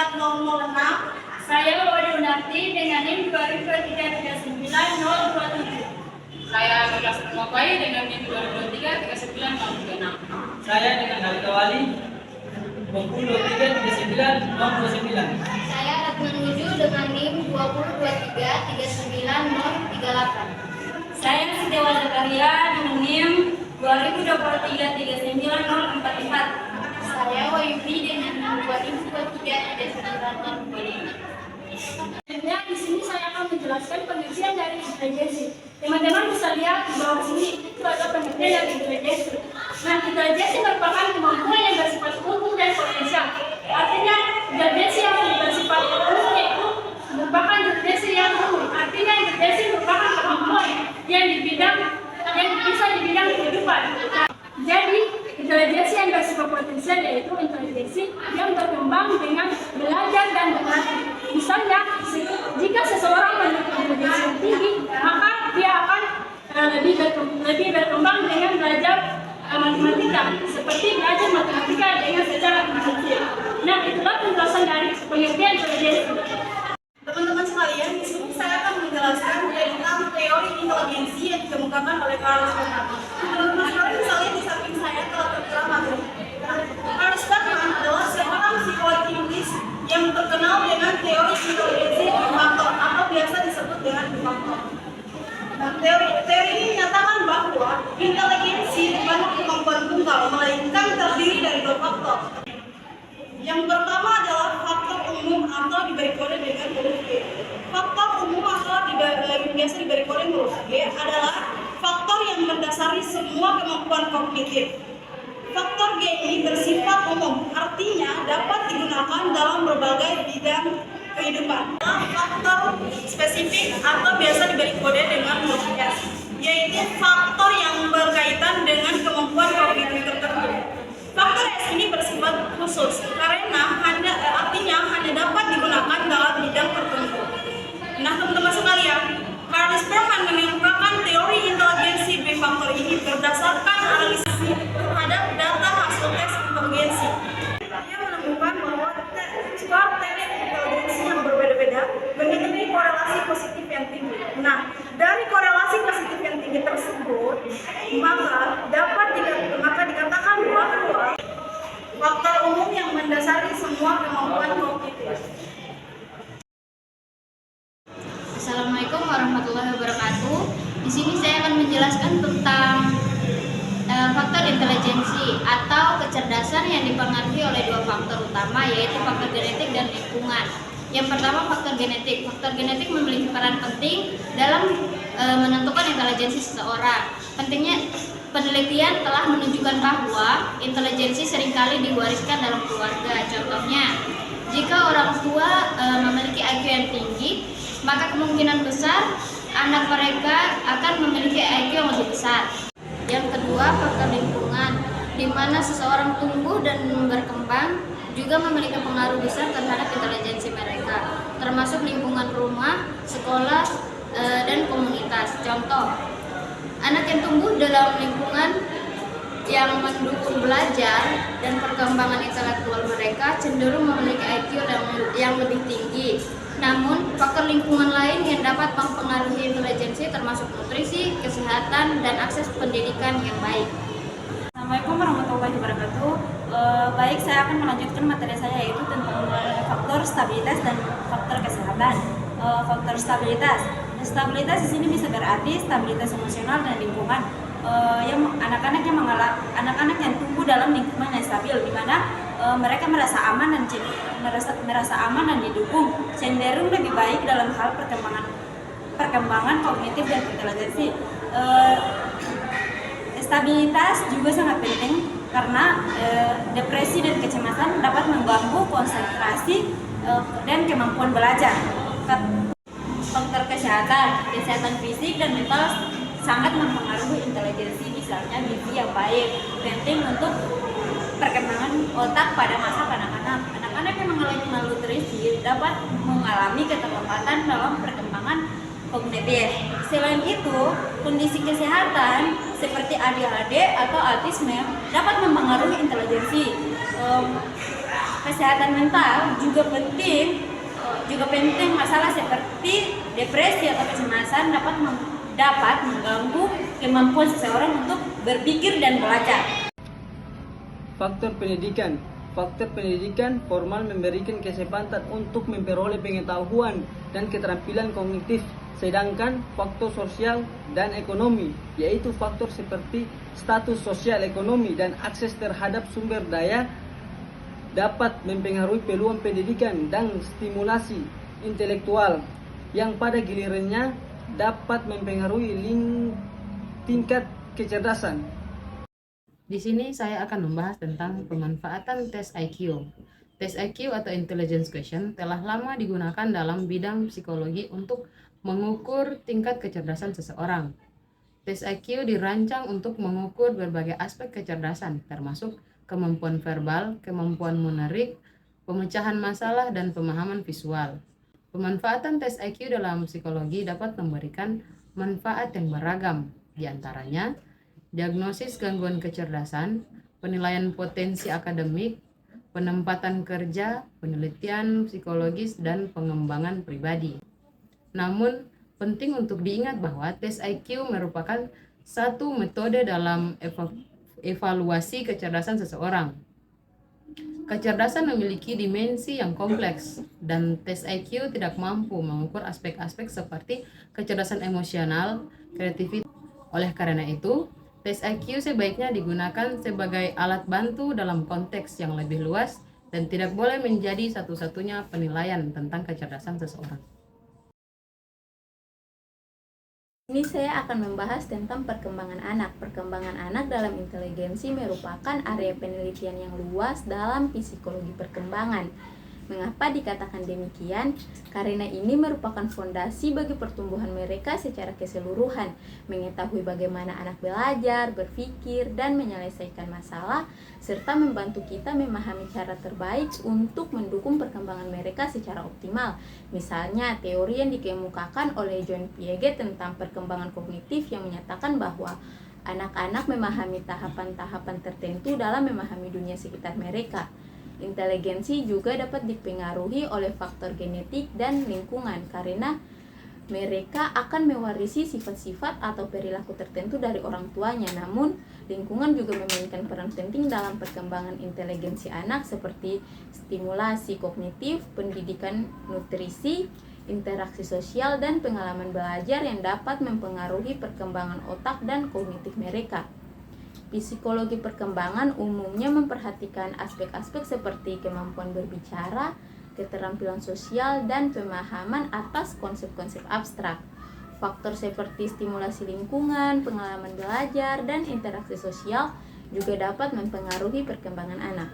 plat nomor 6. Saya Wadi Unarti dengan NIM 202339-027. Saya Lulas Permapai dengan NIM 2023-39036. Saya dengan Halika Wali 2023-39-029. Saya Ratman Wuju dengan NIM 2023-39038. Saya Setiawa Zakaria dengan NIM 2023-39044. Saya Wayubi dengan NIM 2023-39045. Selanjutnya di sini saya akan menjelaskan pengertian dari intelijensi. Teman-teman bisa lihat di bawah sini itu ada pengertian dari intelijensi. Nah, intelijensi merupakan kemampuan yang bersifat umum dan potensial. Artinya, intelijensi yang bersifat umum itu merupakan intelijensi yang umum. Artinya, intelijensi merupakan kemampuan yang bisa di bidang kehidupan. Nah, jadi, intelijensi yang bersifat potensial yaitu intelijensi yang berkembang dengan belajar dan berlatih. Misalnya, jika seseorang memiliki intelijensi yang tinggi, maka dia akan lebih berkembang dengan belajar matematika, seperti belajar matematika dengan secara intensif. Nah, itulah penjelasan dari pengertian intelijensi. Teman-teman sekalian, di sini saya akan menjelaskan tentang teori intelijensi yang dikemukakan oleh Carl Sperman. Teman-teman sekalian bisa lihat di samping saya telah tertera materi. Carl Sperman adalah seorang psikolog Inggris yang terkenal dengan teori intelijensi faktor atau biasa disebut dengan faktor. Nah, teori ini menyatakan bahwa intelijensi bukanlah kemampuan tunggal, melainkan terdiri dari dua faktor. Yang pertama adalah faktor umum atau diberi kode dengan huruf G. Faktor umum atau biasa diberi kode huruf G adalah faktor yang mendasari semua kemampuan kognitif. Faktor G ini bersifat umum, artinya dapat digunakan dalam berbagai bidang kehidupan. Faktor spesifik atau biasa diberi kode dengan huruf S, yaitu faktor yang berkaitan dengan kemampuan kognitif tertentu. Faktor S ini bersifat khusus karena artinya hanya dapat digunakan dalam bidang tertentu. Nah, teman-teman sekalian, Carl Sperman mengemukakan teori intelijensi B faktor ini berdasarkan analisis terhadap data hasil tes intelijensi. Dia menemukan bahwa skor tes intelijensi yang berbeda-beda memiliki korelasi positif yang tinggi. Nah, dari korelasi positif yang tinggi tersebut, maka dikatakan bahwa faktor umum yang mendasari semua kemampuan kognitif. Assalamualaikum warahmatullahi wabarakatuh. Di sini saya akan menjelaskan tentang faktor intelijensi atau kecerdasan yang dipengaruhi oleh dua faktor utama, yaitu faktor genetik dan lingkungan. Yang pertama, faktor genetik. Faktor genetik memiliki peran penting dalam menentukan intelijensi seseorang. Pentingnya, penelitian telah menunjukkan bahwa intelijensi seringkali diwariskan dalam keluarga. Contohnya, jika orang tua memiliki IQ yang tinggi, maka kemungkinan besar anak mereka akan memiliki IQ yang lebih besar. Yang kedua, faktor lingkungan, di mana seseorang tumbuh dan berkembang juga memiliki pengaruh besar terhadap intelijensi mereka, termasuk lingkungan rumah, sekolah, dan komunitas. Contoh, anak yang tumbuh dalam lingkungan yang mendukung belajar dan perkembangan intelektual mereka cenderung memiliki IQ yang lebih tinggi. Namun, faktor lingkungan lain yang dapat mempengaruhi intelijensi termasuk nutrisi, kesehatan, dan akses pendidikan yang baik. Assalamualaikum warahmatullahi wabarakatuh. Baik, saya akan melanjutkan materi saya, yaitu tentang faktor stabilitas dan faktor kesehatan. Faktor stabilitas. Stabilitas di sini bisa berarti stabilitas emosional dan lingkungan. Anak-anak yang tumbuh dalam lingkungan yang stabil, di mana mereka merasa aman dan didukung, cenderung lebih baik dalam hal perkembangan kognitif dan intelijensi. Stabilitas juga sangat penting karena depresi dan kecemasan dapat mengganggu konsentrasi dan kemampuan belajar. Faktor kesehatan fisik dan mental sangat mempengaruhi intelijensi, misalnya gizi yang baik penting untuk perkembangan otak pada masa kanak-kanak. Anak-anak yang mengalami malnutrisi dapat mengalami keterlambatan dalam perkembangan kognitif. Selain itu, kondisi kesehatan seperti ADHD atau autisme dapat mempengaruhi intelijensi. Kesehatan mental juga penting masalah seperti depresi atau kecemasan dapat mengganggu kemampuan seseorang untuk berpikir dan belajar. Faktor pendidikan formal memberikan kesempatan untuk memperoleh pengetahuan dan keterampilan kognitif, sedangkan faktor sosial dan ekonomi, yaitu faktor seperti status sosial ekonomi dan akses terhadap sumber daya, dapat mempengaruhi peluang pendidikan dan stimulasi intelektual yang pada gilirannya dapat mempengaruhi tingkat kecerdasan. Di sini saya akan membahas tentang pemanfaatan tes IQ. Tes IQ atau Intelligence Question telah lama digunakan dalam bidang psikologi untuk mengukur tingkat kecerdasan seseorang. Tes IQ dirancang untuk mengukur berbagai aspek kecerdasan, termasuk kemampuan verbal, kemampuan motorik, pemecahan masalah, dan pemahaman visual. Pemanfaatan tes IQ dalam psikologi dapat memberikan manfaat yang beragam, di antaranya diagnosis gangguan kecerdasan, penilaian potensi akademik, penempatan kerja, penelitian psikologis, dan pengembangan pribadi. Namun, penting untuk diingat bahwa tes IQ merupakan satu metode dalam evaluasi kecerdasan seseorang. Kecerdasan memiliki dimensi yang kompleks, dan tes IQ tidak mampu mengukur aspek-aspek seperti kecerdasan emosional, kreativitas. Oleh karena itu, tes IQ sebaiknya digunakan sebagai alat bantu dalam konteks yang lebih luas dan tidak boleh menjadi satu-satunya penilaian tentang kecerdasan seseorang. Ini saya akan membahas tentang perkembangan anak. Perkembangan anak dalam inteligensi merupakan area penelitian yang luas dalam psikologi perkembangan. Mengapa dikatakan demikian? Karena ini merupakan fondasi bagi pertumbuhan mereka secara keseluruhan, mengetahui bagaimana anak belajar, berpikir, dan menyelesaikan masalah, serta membantu kita memahami cara terbaik untuk mendukung perkembangan mereka secara optimal. Misalnya, teori yang dikemukakan oleh John Piaget tentang perkembangan kognitif yang menyatakan bahwa anak-anak memahami tahapan-tahapan tertentu dalam memahami dunia sekitar mereka. Inteligensi juga dapat dipengaruhi oleh faktor genetik dan lingkungan karena mereka akan mewarisi sifat-sifat atau perilaku tertentu dari orang tuanya. Namun, lingkungan juga memainkan peran penting dalam perkembangan inteligensi anak seperti stimulasi kognitif, pendidikan nutrisi, interaksi sosial, dan pengalaman belajar yang dapat mempengaruhi perkembangan otak dan kognitif mereka. Psikologi perkembangan umumnya memperhatikan aspek-aspek seperti kemampuan berbicara, keterampilan sosial, dan pemahaman atas konsep-konsep abstrak. Faktor seperti stimulasi lingkungan, pengalaman belajar, dan interaksi sosial juga dapat mempengaruhi perkembangan anak.